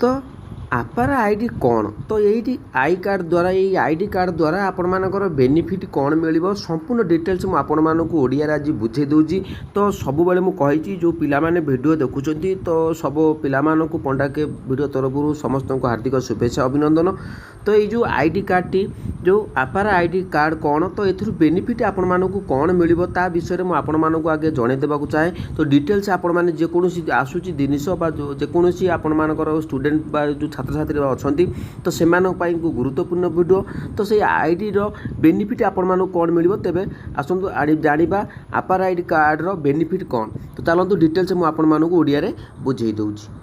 तो आपार आईडी कौन तो ये आई कार्ड द्वारा ये आईडी कार्ड द्वारा आपण मानकर बेनिफिट कौन मिल संपूर्ण डिटेल्स मुझे आपण मानक ओडिया आज बुझे दूसरी। तो सब बेले मुझे जो पिला माने वीडियो देखुं तो सब पिला पंडा के वीडियो तरफ समस्त को हार्दिक शुभेच्छा अभिनंदन। तो ये जो आईडी कार्ड टी जो आपार आईडी कार्ड कौन तो ये बेनिफिट आपण मानक कौन मिल विषय में आपण मानक आगे जनईदेवा चाहे। तो डिटेल्स आपण मैंने जेकोसी आसूची जिनस जेकोसी आपण मानकर स्टूडेंट जो छात्र छात्री अच्छा तो से गुरुत्वपूर्ण वीडियो। तो से आईडी रो बेनिफिट आपण मानक कौन मिल तेबे आसतु जानिबा आपार आईडी कार्ड रो बेनिफिट कौन। तो चलतु डिटेल्स मुझे आपण मानक ओडिया रे बुझेई दउची।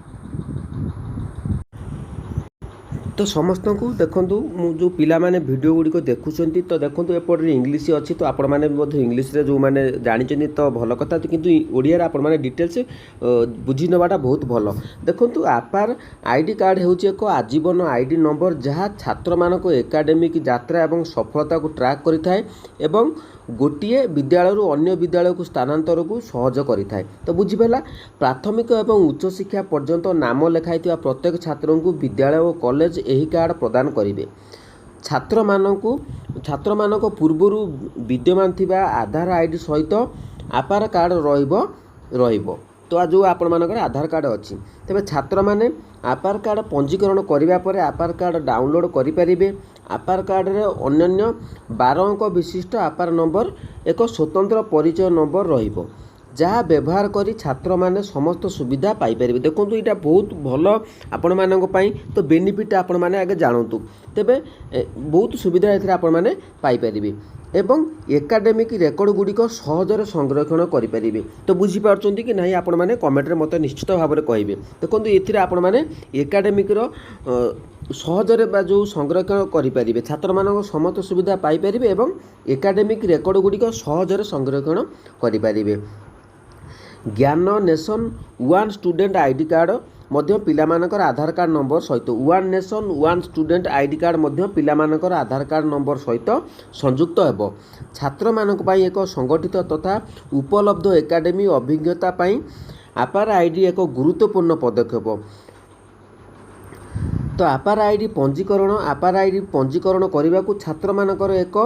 तो समस्त को देखूँ जो पिला माने वीडियो गुड़िक देखुं तो देखो एपटे इंग्लीश अच्छी तो आपण मैंने इंग्लीश रे जो मैंने जानी तो भल कथा किंतु ओडिया आपण मैंने डिटेल्स बुझी नवाटा बहुत भल। देखो आपार आईडी कार्ड हूँ एक आजीवन आईडी नंबर जहाँ छात्र मानक एकाडेमिक यात्रा एवं सफलता को ट्रैक करिथाए एवं गोटे विद्यालय अन्य विद्यालय को स्थानांतर को सहज करिथाए। तो बुझीपारा प्राथमिक एवं उच्च शिक्षा पर्यंत नाम लेखाई प्रत्येक छात्र को विद्यालय और कॉलेज यही कार्ड प्रदान करेंगे। छात्र मानक पूर्वर विद्यमान थिबा आधार आईडी सहित आपार कार्ड रहिबो। तो जो आपण मानकर आधार कार्ड अच्छी तेरे छात्र मैंने आपार कार्ड पंजीकरण करने पर आपार कार्ड डाउनलोड करें। आपार कार्ड रे अन्य 12 अंक विशिष्ट आपार नंबर एक स्वतंत्र परिचय नंबर रहिबो जहाँ व्यवहार करी छात्र माने समस्त सुविधा पाइपर। देखो यहाँ बहुत भल आपण मानक पई। तो बेनिफिट आपण माने आगे जानतु तेबे बहुत सुविधा ये आपण माने पाइपर एवं एकाडेमिक रेकर्ड गुड़िक सहजरे संरक्षण करेंगे। तो बुझीपार कि ना आपण मैंने कमेंट में मत निश्चित भाव में कहे। देखो ये आपण मैंने एकाडेमिक सहजरे जो संरक्षण करेंगे छात्र मानक समस्त सुविधा पाइपर एवं एकाडेमिक रेकर्ड गुड़िक सहजरे संरक्षण करेंगे। ज्ञान nation one student ID card मध्य पिला मानकर आधार कार्ड नंबर सहित one nation one student ID card मध्य पिला मानकर आधार कार्ड नंबर सहित संयुक्त हेबो। छात्र मानक पई एक संगठित तथा उपलब्ध एकाडेमी अभिज्ञता पई आपार आईडी एक गुरुत्वपूर्ण पदक्षेप। तो आपार आईडी पंजीकरण करने को छात्र मानकर एक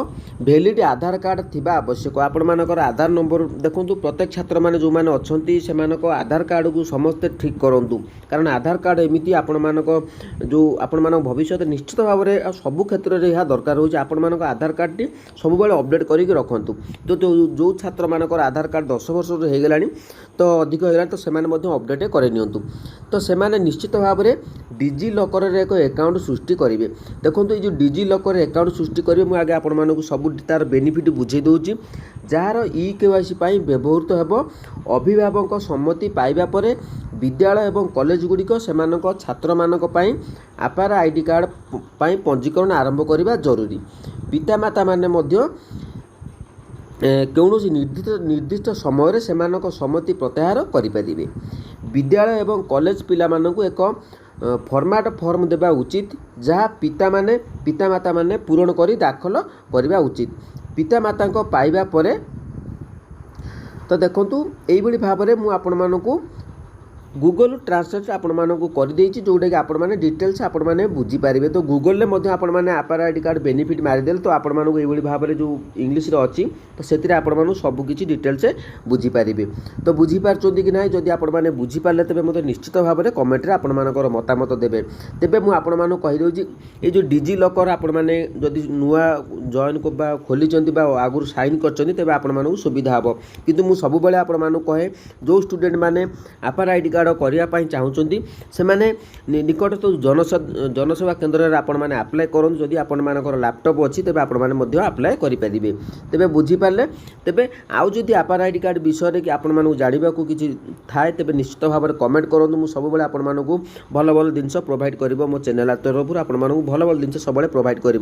वैलिड आधार कार्ड थिबा आवश्यक। आपण मानकर आधार नंबर देखो प्रत्येक छात्र माने जो माने अच्छी से आधार कार्ड को समस्ते ठीक करूँ कारण आधार कार्ड एमती आपण मानक जो आपण मानक भविष्य निश्चित भाव में सबू क्षेत्र में यह दरकार हो आपण मानक आधार कार्ड टी सब अपडेट करके रखु। तो जो छात्र मानकर आधार कार्ड 10 वर्ष हो गलानी तो अधिक हो तो से अपडेट करे नियंतु। तो से निश्चित भाव में डिजी लॉकर एक अकाउंट सृष्टि करेंगे। देखो ये डिजी लॉकर अकाउंट सृष्टि करेंगे मुझे आगे आपण मानक सब तार बेनिफिट बुझे दूसरी जार केवाईसी व्यवहृत हेबो। अभिभावक सम्मति पाइबा परे विद्यालय एवं कॉलेज गुड़िक से छात्र मानक आपार आईडी कार्ड पंजीकरण आरंभ करने जरूरी। पितामाता माने मध्य कौन निर्दिष्ट समय से सम्मति प्रत्याहार करें। विद्यालय एवं कॉलेज पिला मानक एक फॉर्मेट फॉर्म देवा उचित जहाँ पितामाता माने पूरण करी दाखल करवा उचित। पितामाता पाइबा परे तो देखंतु एई भली भाव में मु आपण मानकु गूगल ट्रांसलेट आपण मानकु कर देछि जोटा कि आपण माने डिटेल्स आपण माने बुझी पारिबे। तो गूगल ले मध्य आपण माने आपार आईडी कार्ड बेनिफिट मारि देल तो आपण मानकु एई भली भाव में जो इंग्लिश रे अछि तो सेतिरे आपण मानकु सब किछि डिटेल्स बुझी पारिबे। तो बुझी पारचोंती कि नाही जदि आपण माने बुझी पारले तबे मते निश्चित भाव में कमेंट रे आपण मानकर मतामत देबे। तेबे मु आपण मानकु कहि दोछि ए जो डिजी लॉकर आपण माने जदि नुआ जॉइन को बा खोलिचंती बा आगुर साइन करचंती तबे आपण मानकु सुविधा हबो। किंतु मु सब बेले आपण मानकु कहे जो स्टूडेंट माने आपार आईडी कार्ड करने चाहूँगी से निकटस्थ जनसेवा केन्द्र में आपण मैंने आप्लाय करूँ। जदि आपण मानकर लैपटॉप अच्छी तेज आपण मैंने आप्लाय करेंगे। तेरे बुझीपारे तेरे आउ जदि आपार आईडी कार्ड विषय कि आपण मानक जानवा किसी थाए तेज निश्चित भाव में कमेंट करूँ। मुझे सब आपण मानक भल भल जिन प्रोवाइड कर मो चैनल तरफ आपण मानक भल भल जिन सब प्रोवाइड कर।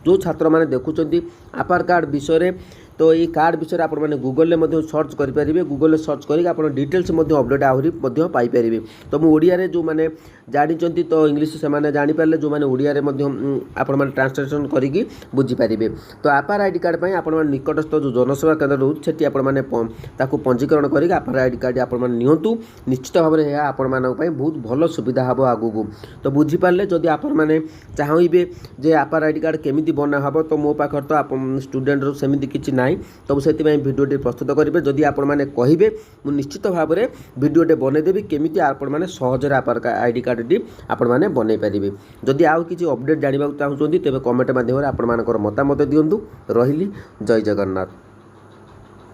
जो छात्र मैंने देखुं आपार कार्ड विषय तो ये कार्ड विषय आप गूगल में सर्च करेंगे गूगल सर्च करके आप डिटेल्स अपडेट आहरी पाइपर तो मुझे जो मैंने जानते तो इंग्लीश से जानीपारे जो मैंने ओडिया आप ट्रांसलेसन करके बुझीपारे तो आपार आईडी कार्ड पर आप निकटस्थ जो जनसेवा केन्द्र रोचे आपको पंजीकरण करके आपार आईडी कार्ड आप नियंतु निश्चित भाव में आपण बहुत भल सुविधा हम आगू तो बुझीपारे जदि आप चाहिए जे आपार आईडी कार्ड केमी बना हम तो मो पाखर तो आप स्टूडेंट सेमती किसी ना तो से भिडियोटी प्रस्तुत करेंगे जदि आपने कहे मुझे निश्चित भाव में भिडियोटे बनईदेवी केमी आपने सहजरे आपार आईडी कार्डटी आपने बनई पारे जदि आउ किसी अपडेट जानवा चाहते तेज कमेंट माध्यम आप मतामत दिंतु रही जय जगन्नाथ।